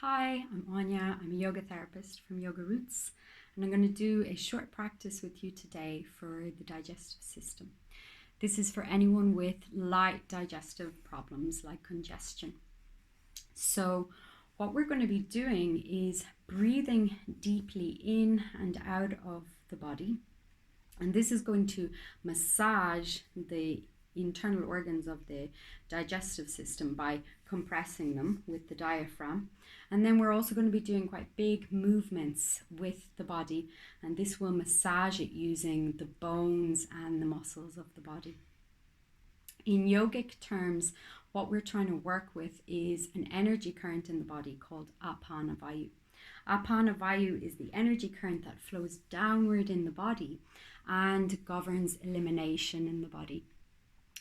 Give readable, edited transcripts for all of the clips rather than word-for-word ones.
Hi, I'm Anya. I'm a yoga therapist from Yoga Roots, and I'm going to do a short practice with you today for the digestive system. This is for anyone with light digestive problems like congestion. So, what we're going to be doing is breathing deeply in and out of the body, and this is going to massage the internal organs of the digestive system by compressing them with the diaphragm. And then we're also going to be doing quite big movements with the body, and this will massage it using the bones and the muscles of the body. In yogic terms, what we're trying to work with is an energy current in the body called apana vayu. Apana vayu is the energy current that flows downward in the body and governs elimination in the body.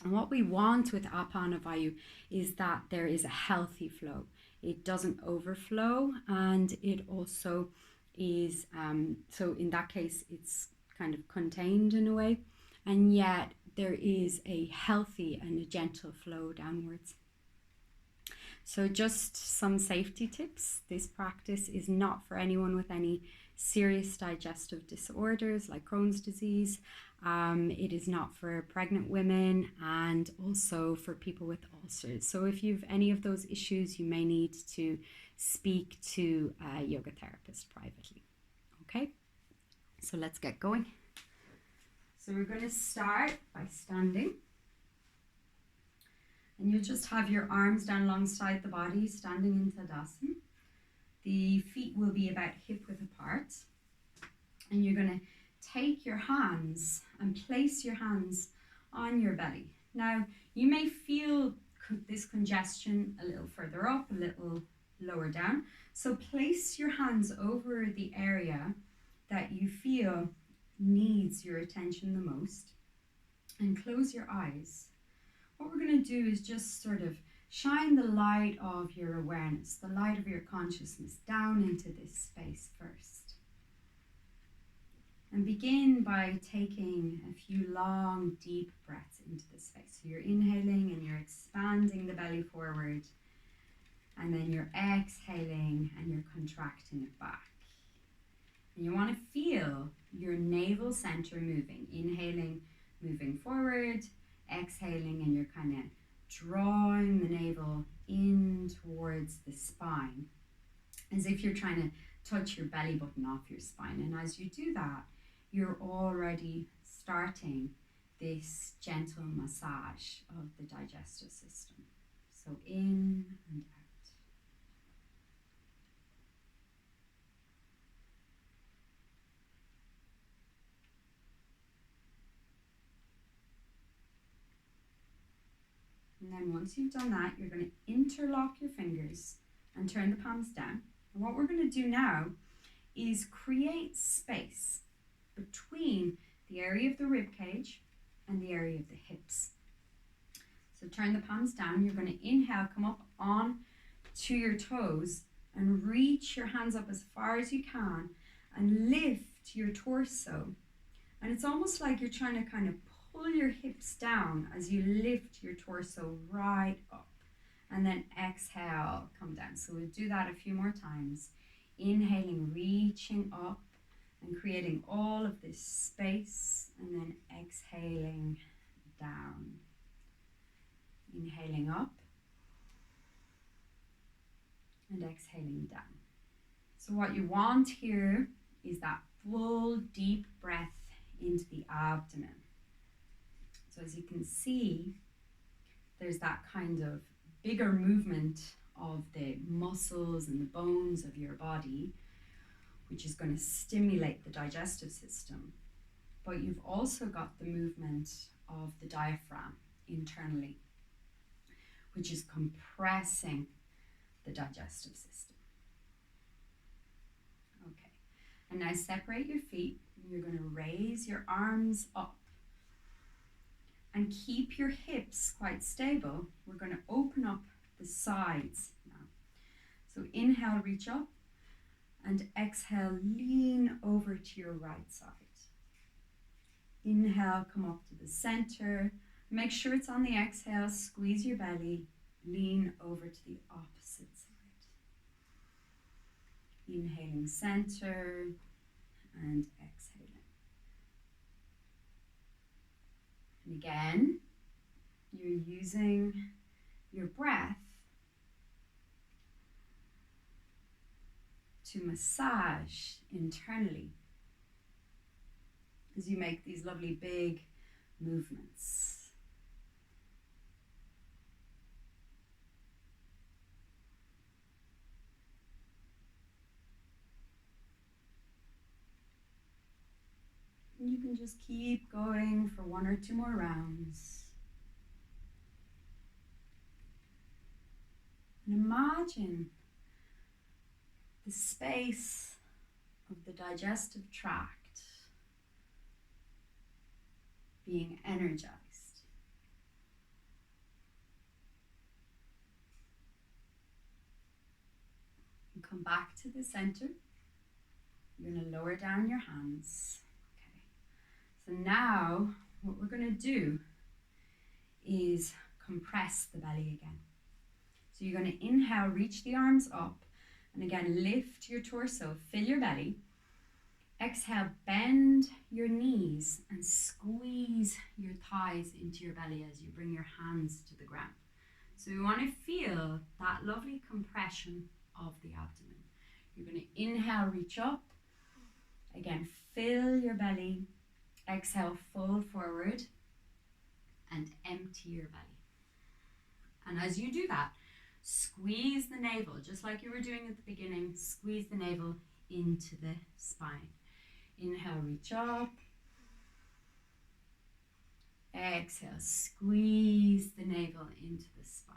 And what we want with apana vayu is that there is a healthy flow. It doesn't overflow, and it also is, so in that case, it's kind of contained in a way, and yet there is a healthy and a gentle flow downwards. So just some safety tips. This practice is not for anyone with any serious digestive disorders like Crohn's disease. It is not for pregnant women, and also for people with ulcers. So if you've any of those issues, you may need to speak to a yoga therapist privately. Okay, so let's get going. So we're going to start by standing. And you'll just have your arms down alongside the body, standing in Tadasana. The feet will be about hip width apart. And you're going to take your hands and place your hands on your belly. Now, you may feel this congestion a little further up, a little lower down. So place your hands over the area that you feel needs your attention the most, and close your eyes. What we're going to do is just sort of shine the light of your awareness, the light of your consciousness down into this space first. And begin by taking a few long, deep breaths into this space. So you're inhaling and you're expanding the belly forward, and then you're exhaling and you're contracting it back. And you want to feel your navel center moving. Inhaling, moving forward, exhaling, and you're kind of drawing the navel in towards the spine, as if you're trying to touch your belly button off your spine. And as you do that, you're already starting this gentle massage of the digestive system. So in and out. And then once you've done that, you're going to interlock your fingers and turn the palms down. And what we're going to do now is create space between the area of the rib cage and the area of the hips. So turn the palms down. You're going to inhale, come up on to your toes and reach your hands up as far as you can and lift your torso. And it's almost like you're trying to kind of pull your hips down as you lift your torso right up, and then exhale, come down. So we'll do that a few more times. Inhaling, reaching up and creating all of this space, and then exhaling down. Inhaling up and exhaling down. So what you want here is that full deep breath into the abdomen. So as you can see, there's that kind of bigger movement of the muscles and the bones of your body, which is going to stimulate the digestive system. But you've also got the movement of the diaphragm internally, which is compressing the digestive system. Okay, and now separate your feet. You're going to raise your arms up and keep your hips quite stable. We're going to open up the sides now. So inhale, reach up, and exhale, lean over to your right side. Inhale, come up to the center. Make sure it's on the exhale, squeeze your belly, lean over to the opposite side. Inhaling center and exhaling. And again, you're using your breath to massage internally as you make these lovely big movements. And you can just keep going for 1 or 2 more rounds. And imagine the space of the digestive tract being energized. And come back to the center. You're going to lower down your hands. Okay. So now what we're going to do is compress the belly again. So you're going to inhale, reach the arms up, and again lift your torso, fill your belly. Exhale, bend your knees and squeeze your thighs into your belly as you bring your hands to the ground. So we want to feel that lovely compression of the abdomen. You're going to inhale, reach up. Again, fill your belly. Exhale, fold forward and empty your belly. And as you do that, squeeze the navel, just like you were doing at the beginning. Squeeze the navel into the spine. Inhale, reach up. Exhale, squeeze the navel into the spine.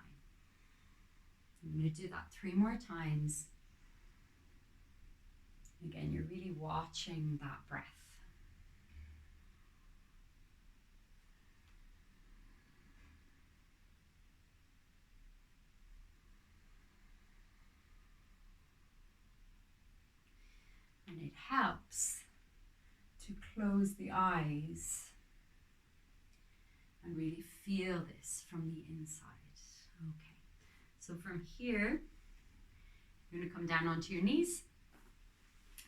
I'm going to do that 3 more times. Again, you're really watching that breath. And it helps to close the eyes and really feel this from the inside. Okay, so from here, you're going to come down onto your knees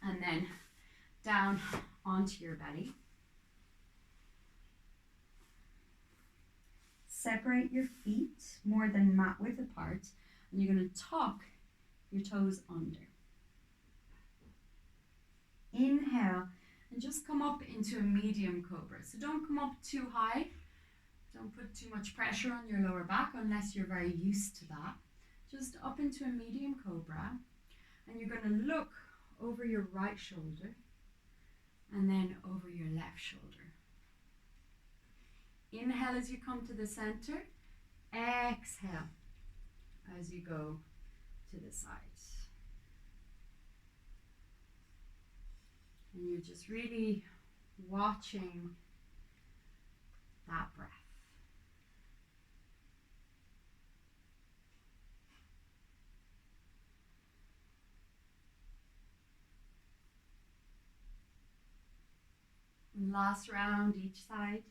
and then down onto your belly. Separate your feet more than mat width apart, and you're going to tuck your toes under. Inhale and just come up into a medium cobra. So don't come up too high. Don't put too much pressure on your lower back unless you're very used to that. Just up into a medium cobra, and you're going to look over your right shoulder and then over your left shoulder. Inhale as you come to the center. Exhale as you go to the side. And you're just really watching that breath. And last round each side.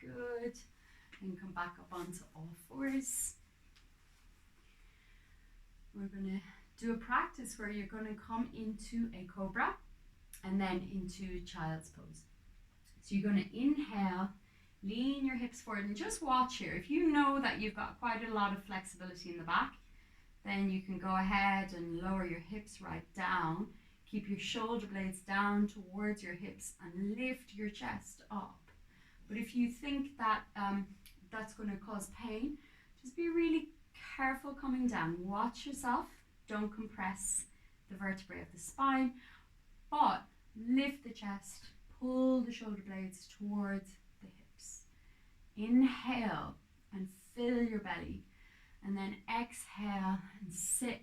Good. And come back up onto all fours. We're going to do a practice where you're going to come into a cobra and then into child's pose. So you're going to inhale, lean your hips forward, and just watch here. If you know that you've got quite a lot of flexibility in the back, then you can go ahead and lower your hips right down. Keep your shoulder blades down towards your hips and lift your chest up. But if you think that that's going to cause pain, just be really careful coming down. Watch yourself. Don't compress the vertebrae of the spine, but lift the chest, pull the shoulder blades towards the hips. Inhale and fill your belly, and then exhale and sit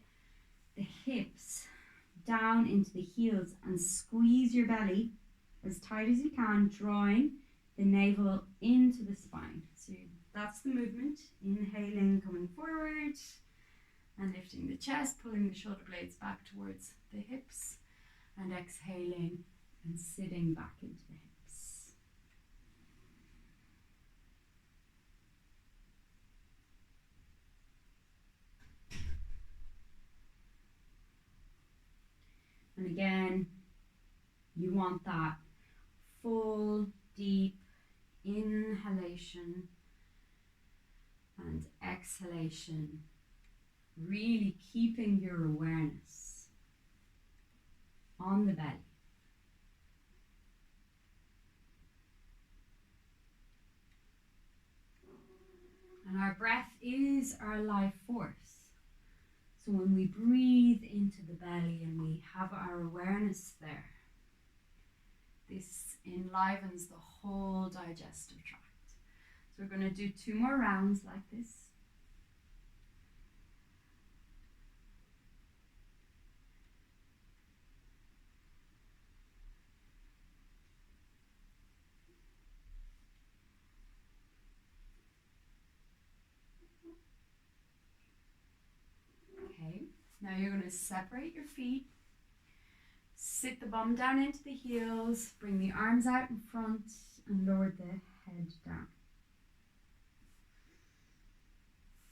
the hips down into the heels and squeeze your belly as tight as you can, drawing the navel into the spine. So that's the movement. Inhaling, coming forward and lifting the chest, pulling the shoulder blades back towards the hips, and exhaling and sitting back into the hips. want that full, deep inhalation and exhalation, really keeping your awareness on the belly. And our breath is our life force. So when we breathe into the belly and we have our awareness there, this enlivens the whole digestive tract. So we're going to do 2 more rounds like this. Okay, now you're going to separate your feet, sit the bum down into the heels, bring the arms out in front and lower the head down.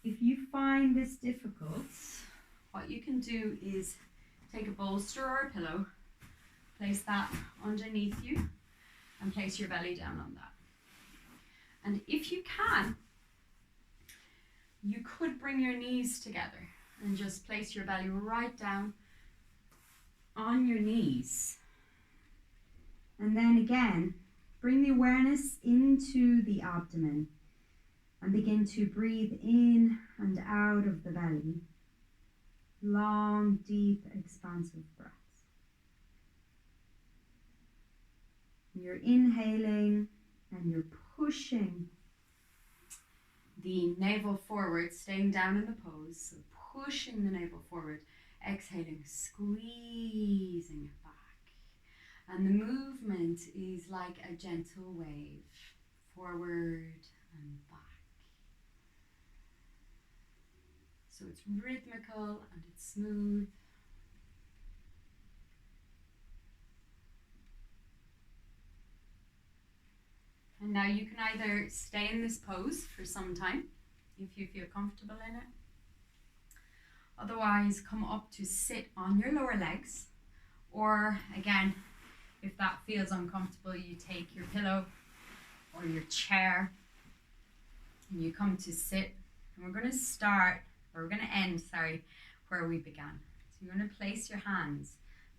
If you find this difficult, what you can do is take a bolster or a pillow, place that underneath you and place your belly down on that. And if you can, you could bring your knees together and just place your belly right down on your knees. And then again, bring the awareness into the abdomen and begin to breathe in and out of the belly. Long, deep, expansive breaths. You're inhaling and you're pushing the navel forward, staying down in the pose. So pushing the navel forward, exhaling, squeezing it back. And the movement is like a gentle wave, forward and back. So it's rhythmical and it's smooth. And now you can either stay in this pose for some time, if you feel comfortable in it. Otherwise, come up to sit on your lower legs. Or again, if that feels uncomfortable, you take your pillow or your chair and you come to sit. And we're going to end, where we began. So you're going to place your hands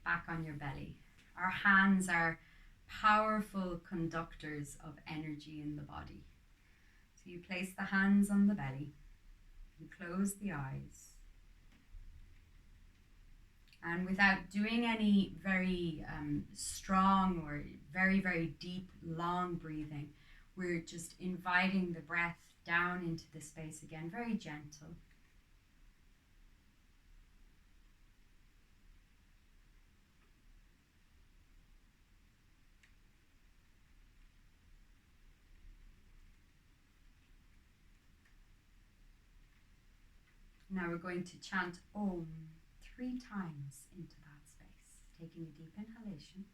back on your belly. Our hands are powerful conductors of energy in the body. So you place the hands on the belly, you close the eyes, and without doing any very strong or very, very deep, long breathing, we're just inviting the breath down into the space again, very gentle. Now we're going to chant Om 3 times into that space, taking a deep inhalation.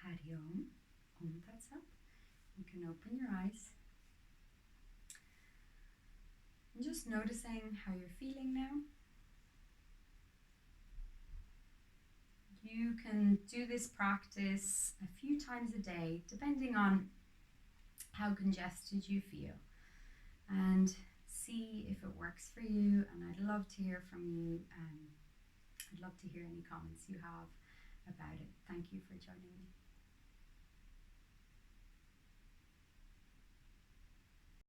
Hari Om. Om Tat Sat. You can open your eyes. And just noticing how you're feeling now. You can do this practice a few times a day, depending on how congested you feel, and see if it works for you. And I'd love to hear from you. I'd love to hear any comments you have about it. Thank you for joining me.